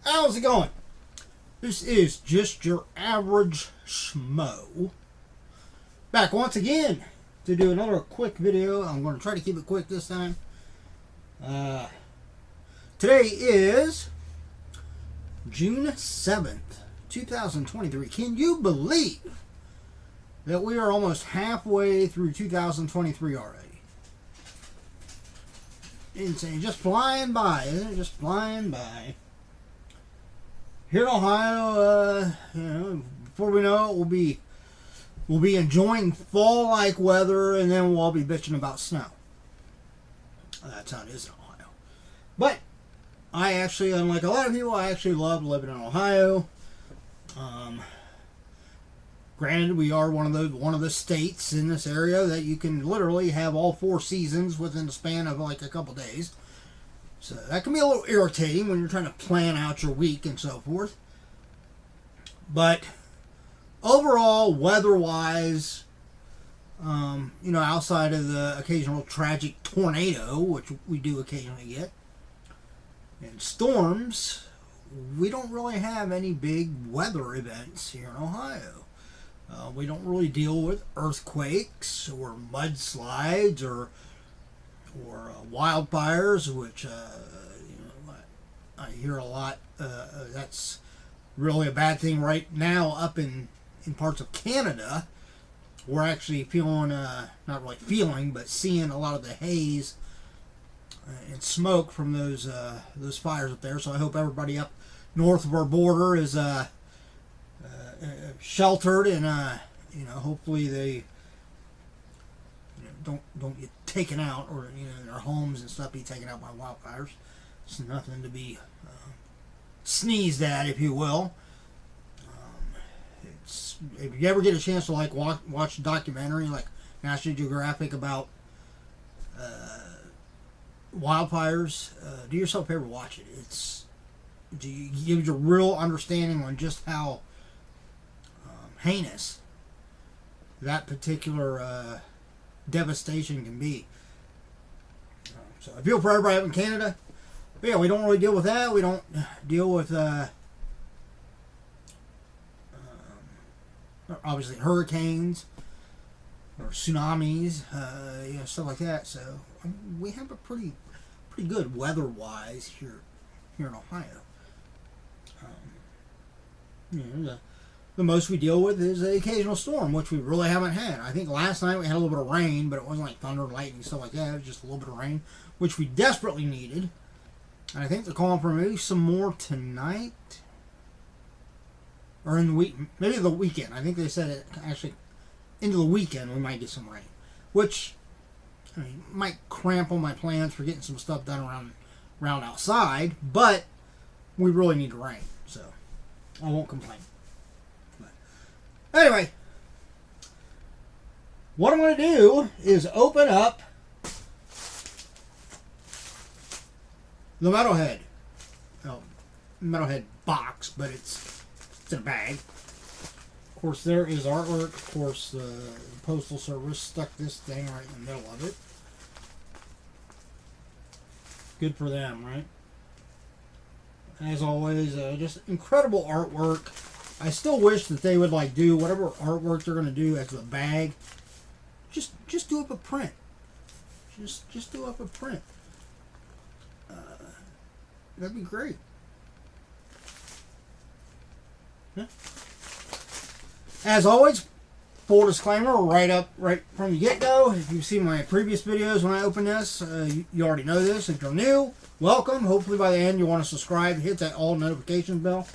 How's it going? This is just your average schmo. Back once again to do another quick video. I'm going to try to keep it quick this time. Today is June 7th, 2023. Can you believe that we are almost halfway through 2023 already? Insane. Just flying by, isn't it? Just flying by. Here in Ohio, before we know it, we'll be enjoying fall-like weather, and then we'll all be bitching about snow. That's how it is in Ohio. But I actually, unlike a lot of people, I actually love living in Ohio. Granted, we are one of the states in this area that you can literally have all 4 seasons within the span of like a couple days. So that can be a little irritating when you're trying to plan out your week and so forth. But overall, weather-wise, outside of the occasional tragic tornado, which we do occasionally get, and storms, we don't really have any big weather events here in Ohio. We don't really deal with earthquakes or mudslides or wildfires, which I hear a lot. That's really a bad thing right now up in parts of Canada. We're actually feeling, not really feeling, but seeing a lot of the haze and smoke from those fires up there. So I hope everybody up north of our border is sheltered, and hopefully they don't get taken out, or their homes and stuff be taken out by wildfires. It's nothing to be sneezed at, if you will. If you ever get a chance to watch a documentary like National Geographic about wildfires, do yourself a favor, watch it. It gives you a real understanding on just how heinous that particular devastation can be. So I feel for everybody up in Canada. But yeah, we don't really deal with that. We don't deal with obviously hurricanes or tsunamis, stuff like that. So we have a pretty good weather-wise here in Ohio. The most we deal with is the occasional storm, which we really haven't had. I think last night we had a little bit of rain, but it wasn't like thunder, lightning, and stuff like that. It was just a little bit of rain, which we desperately needed. And I think they're calling for maybe some more tonight, or in the week, maybe the weekend. I think they said it actually into the weekend we might get some rain, which might cramp on my plans for getting some stuff done around outside. But we really need the rain, so I won't complain. Anyway, what I'm going to do is open up the Metalhead box, but it's in a bag. Of course, there is artwork. Of course, the Postal Service stuck this thing right in the middle of it. Good for them, right? As always, just incredible artwork. I still wish that they would do whatever artwork they're going to do as the bag. Just do up a print. Just do up a print. That'd be great. Yeah. As always, full disclaimer right from the get-go. If you've seen my previous videos when I open this, you already know this. If you're new, welcome. Hopefully by the end you want to subscribe, hit that all notifications bell.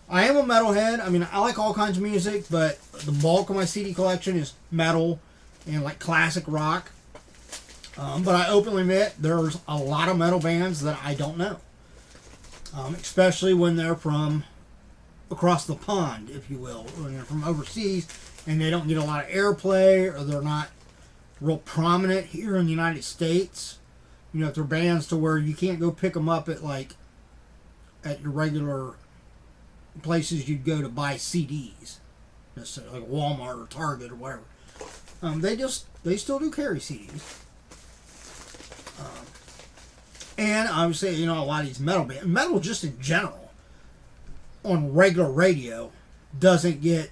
I am a metalhead. I like all kinds of music, but the bulk of my CD collection is metal and classic rock. But I openly admit there's a lot of metal bands that I don't know. Especially when they're from across the pond, if you will. When they're from overseas and they don't get a lot of airplay, or they're not real prominent here in the United States. If they're bands to where you can't go pick them up at your regular places you'd go to buy CDs, necessarily like Walmart or Target or whatever. They still do carry CDs. And obviously, you know, a lot of these metal bands, metal just in general, on regular radio, doesn't get,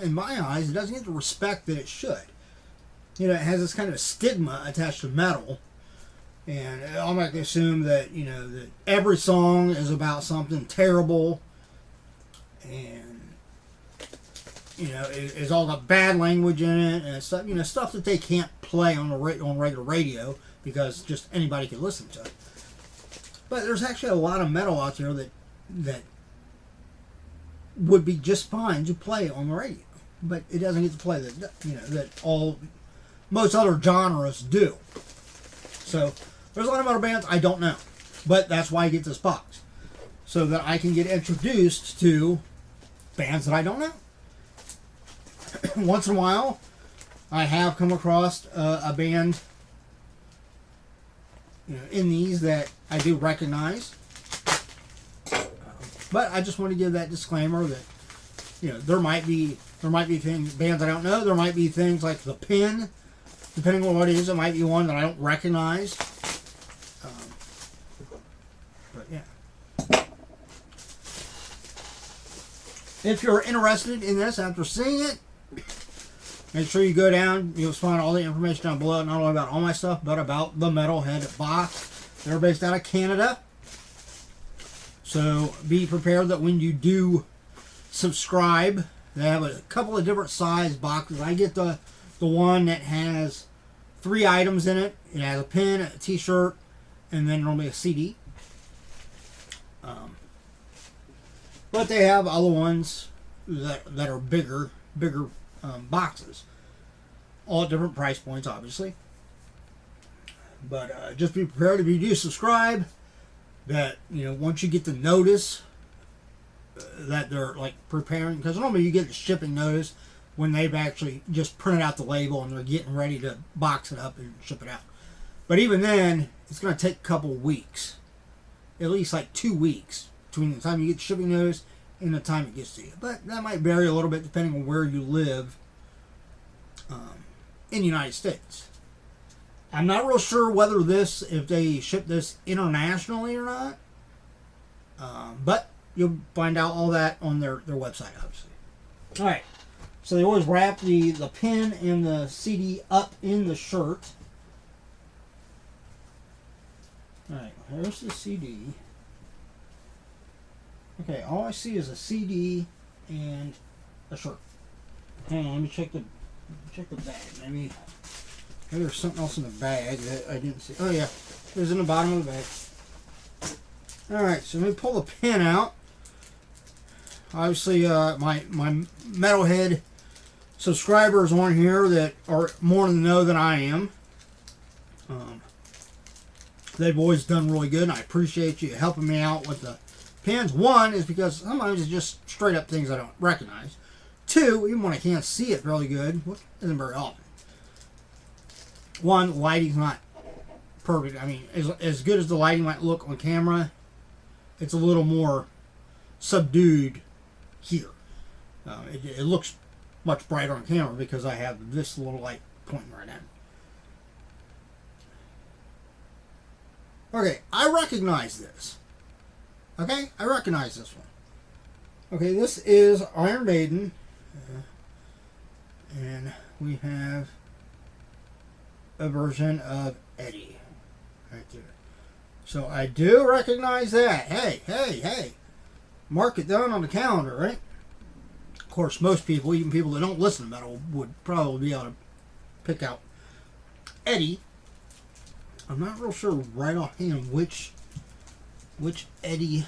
in my eyes, it doesn't get the respect that it should. You know, it has this kind of a stigma attached to metal. And I'm going to assume that, you know, that every song is about something terrible. And, you know, it's all got bad language in it. And stuff, you know, stuff that they can't play on regular radio because just anybody can listen to it. But there's actually a lot of metal out there that would be just fine to play on the radio. But it doesn't get to play that, you know, that most other genres do. So there's a lot of metal bands I don't know, but that's why I get this box, so that I can get introduced to bands that I don't know. Once in a while, I have come across a band, you know, in these that I do recognize, but I just want to give that disclaimer that, you know, there might be bands I don't know. There might be things like the Pin, depending on what it is. It might be one that I don't recognize. But yeah, if you're interested in this after seeing it, make sure you go down. You'll find all the information down below, not only about all my stuff, but about the Metalhead Box. They're based out of Canada. So be prepared that when you do subscribe, they have a couple of different size boxes. I get the one that has 3 items in it. It has a pin, a t-shirt, and then normally a CD. But they have other ones that are bigger boxes. All at different price points, obviously. But just be prepared if you do subscribe, that, you know, once you get the notice that they're like preparing, because normally you get the shipping notice when they've actually just printed out the label and they're getting ready to box it up and ship it out. But even then, it's going to take a couple weeks, at least like 2 weeks between the time you get the shipping notice and the time it gets to you. But that might vary a little bit depending on where you live in the United States. I'm not real sure whether if they ship this internationally or not. But you'll find out all that on their website, obviously. Alright. So they always wrap the pin and the CD up in the shirt. Alright, here's the CD. Okay, all I see is a CD and a shirt. Hang on, let me check the bag. Maybe there's something else in the bag that I didn't see. Oh yeah, it was in the bottom of the bag. Alright, so let me pull the pin out. Obviously, my Metalhead subscribers on here that are more in the know than I am. They've always done really good, and I appreciate you helping me out with the pins. One is because sometimes it's just straight up things I don't recognize. Two, even when I can't see it really good, which isn't very often. One, lighting's not perfect. I mean, as good as the lighting might look on camera, it's a little more subdued here. It looks much brighter on camera because I have this little light pointing right at it. Okay, I recognize this. Okay, I recognize this one. Okay, this is Iron Maiden. And we have a version of Eddie right there. So I do recognize that. Hey. Mark it down on the calendar, right? Of course, most people, even people that don't listen to metal, would probably be able to pick out Eddie. I'm not real sure right offhand which Eddie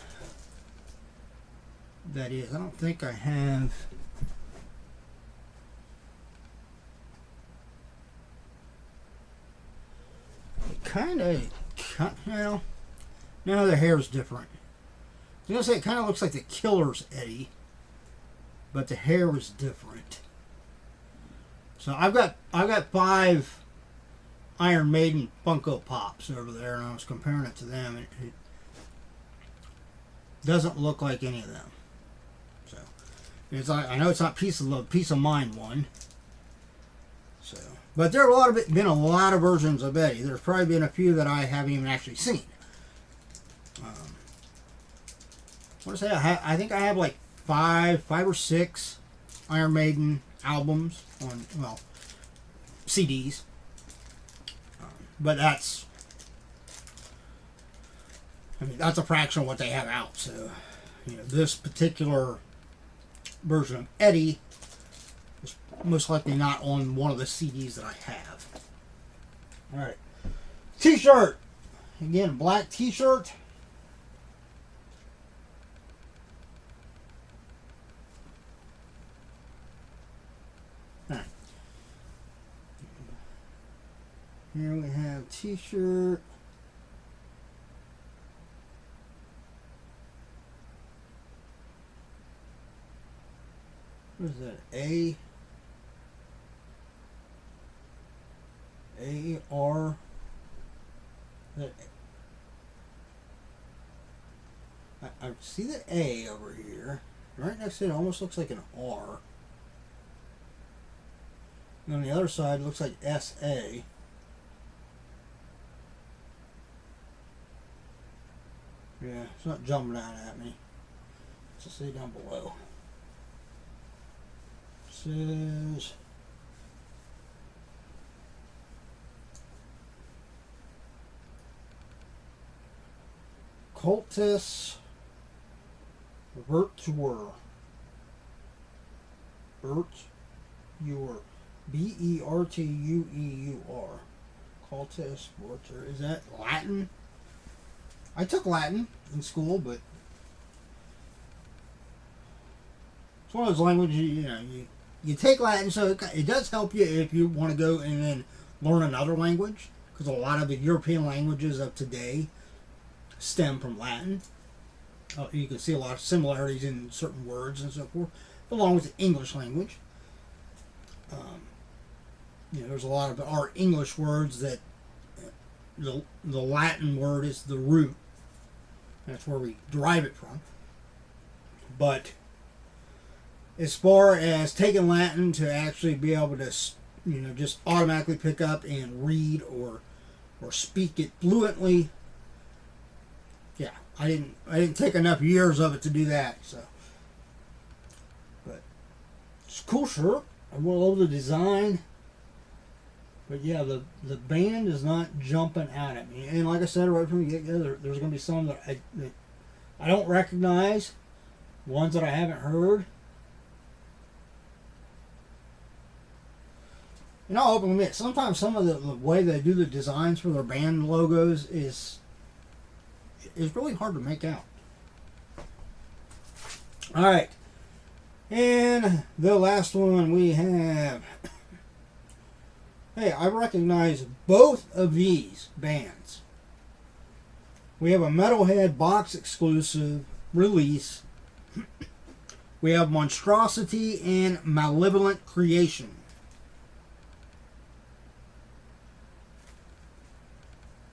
that is. I don't think I have. Kind of, well, now the hair's different. I was gonna say it kind of looks like the Killer's Eddie, but the hair is different. So I've got 5 Iron Maiden Funko Pops over there, and I was comparing it to them, and it doesn't look like any of them. So I know it's not Peace of Mind one. So, But there have been a lot of versions of Eddie. There's probably been a few that I haven't even actually seen. I want to say I think I have like five or six Iron Maiden albums on, well, CDs. But that's a fraction of what they have out. So, this particular version of Eddie is most likely not on one of the CDs that I have. All right. T-shirt. Again, black T-shirt. All right. Here we have T-shirt. What is that? A-R. I see the A over here. Right next to it almost looks like an R. And on the other side it looks like S-A. Yeah, it's not jumping out at me. Let's see down below. Says Cultus Virtuer. Bertueur. B-E-R-T-U-E-U-R. Cultus Virtuer. Is that Latin? I took Latin in school, but it's one of those languages, you take Latin, so it does help you if you want to go and then learn another language, because a lot of the European languages of today stem from Latin. You can see a lot of similarities in certain words and so forth, along with the English language. There's a lot of our English words that the Latin word is the root. That's where we derive it from. But as far as taking Latin to actually be able to, just automatically pick up and read or speak it fluently, yeah, I didn't take enough years of it to do that. So, but it's a cool shirt. I love the design. But yeah, the band is not jumping out at me. And like I said right from the get-go, there's going to be some that I don't recognize, ones that I haven't heard. And I'll openly admit, sometimes some of the way they do the designs for their band logos is really hard to make out. Alright. And the last one we have... Hey, I recognize both of these bands. We have a Metalhead Box exclusive release. We have Monstrosity and Malevolent Creation.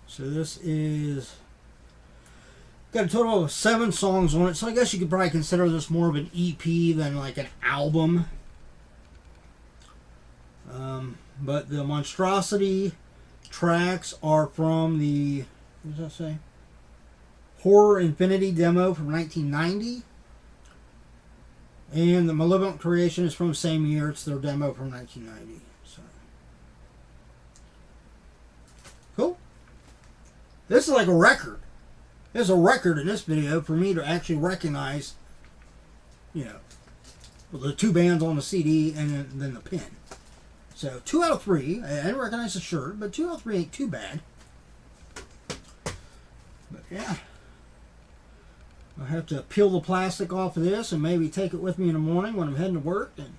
So this is got a total of 7 songs on it. So I guess you could probably consider this more of an EP than like an album. But the Monstrosity tracks are from the, what does that say? Horror Infinity demo from 1990. And the Malevolent Creation is from the same year. It's their demo from 1990. So, cool. This is like a record. There's a record in this video for me to actually recognize, the 2 bands on the CD and then the pin. So 2 out of 3. I didn't recognize the shirt, but 2 out of 3 ain't too bad. But yeah, I'll have to peel the plastic off of this and maybe take it with me in the morning when I'm heading to work. And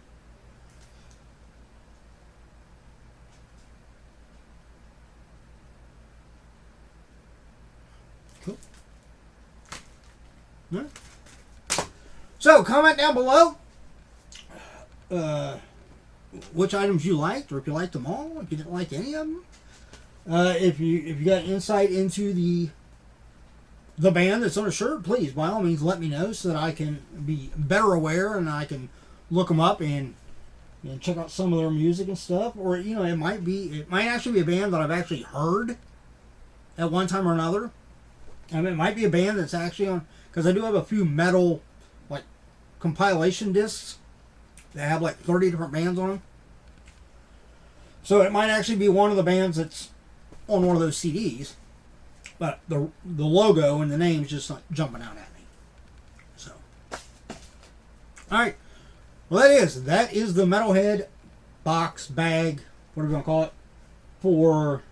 cool. All right. So comment down below which items you liked, or if you liked them all, if you didn't like any of them. If you got insight into the band that's on a shirt, please, by all means, let me know so that I can be better aware and I can look them up and You know, check out some of their music and stuff, or you know, it might actually be a band that I've actually heard at one time or another. I mean, it might be a band that's actually on, because I do have a few metal like compilation discs that have like 30 different bands on them. So it might actually be one of the bands that's on one of those CDs, but the logo and the name's just not jumping out at me. So, all right. Well, that is the Metalhead box bag, whatever you want to call it, for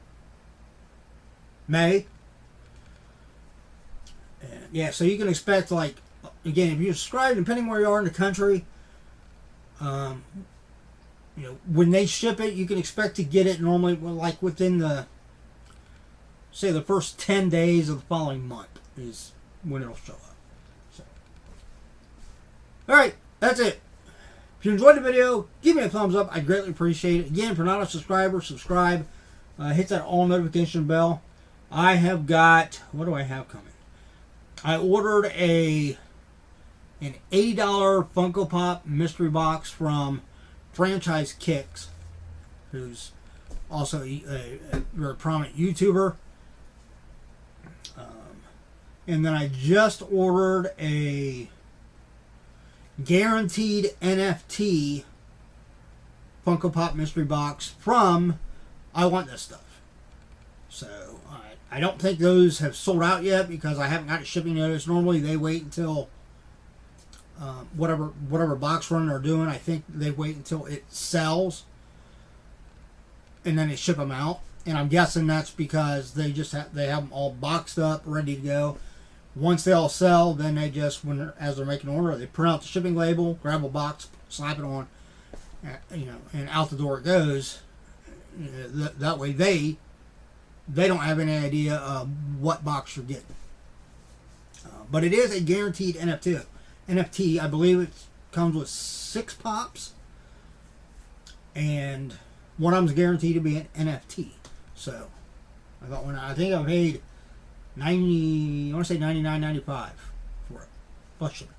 May. And yeah, so you can expect, like, again, if you subscribe, depending where you are in the country, you know, when they ship it, you can expect to get it normally, like, within the, say, the first 10 days of the following month is when it'll show up. So, all right, that's it. If you enjoyed the video, give me a thumbs up. I'd greatly appreciate it. Again, if you're not a subscriber, subscribe. Hit that all notification bell. I have got, what do I have coming? I ordered an $80 Funko Pop mystery box from Franchise Kicks, who's also a very prominent YouTuber. And then I just ordered a guaranteed NFT Funko Pop mystery box from I Want This Stuff. So I don't think those have sold out yet because I haven't got a shipping notice. Normally they wait until whatever box run they're doing. I think they wait until it sells and then they ship them out. And I'm guessing that's because they have them all boxed up, ready to go. Once they all sell, then they just, as they're making an order, they print out the shipping label, grab a box, slap it on, you know, and out the door it goes. That way they don't have any idea of what box you're getting. But it is a guaranteed NFT. NFT, I believe it comes with 6 pops, and one of them's guaranteed to be an NFT. So I think I paid I want to say $99.95 for it, plus shipping.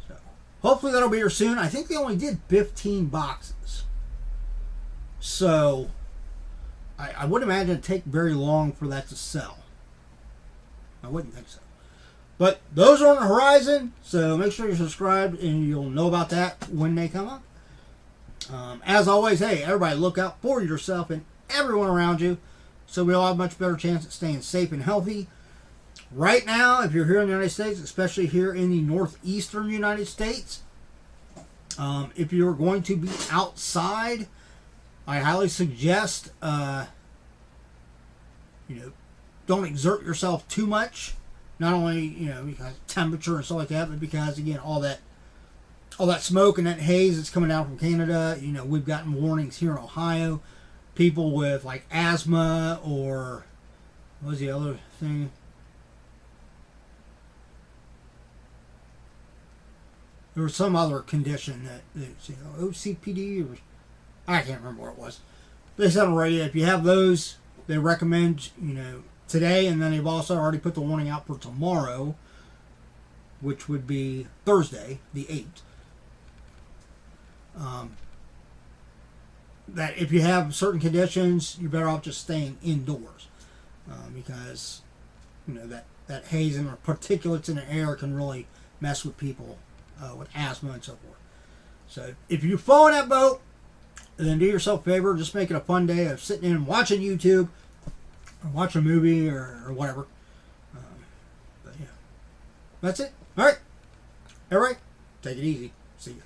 So hopefully that'll be here soon. I think they only did 15 boxes, so I wouldn't imagine it'd take very long for that to sell. I wouldn't think so. But those are on the horizon, so make sure you're subscribed and you'll know about that when they come up. As always, hey, everybody look out for yourself and everyone around you, so we all have a much better chance at staying safe and healthy. Right now, if you're here in the United States, especially here in the northeastern United States, if you're going to be outside, I highly suggest, you know, don't exert yourself too much. Not only, you know, because temperature and stuff like that, but because, again, all that smoke and that haze that's coming down from Canada. You know, we've gotten warnings here in Ohio. People with like asthma or what was the other thing? There was some other condition that you know, OCPD or I can't remember what it was. They said already if you have those, they recommend, you know, today, and then they've also already put the warning out for tomorrow, which would be Thursday, the 8th. That if you have certain conditions, you're better off just staying indoors, because you know that haze and the particulates in the air can really mess with people with asthma and so forth. So if you fall in that boat, then do yourself a favor, just make it a fun day of sitting in and watching YouTube, or watch a movie or whatever. But yeah, that's it. All right, take it easy. See you.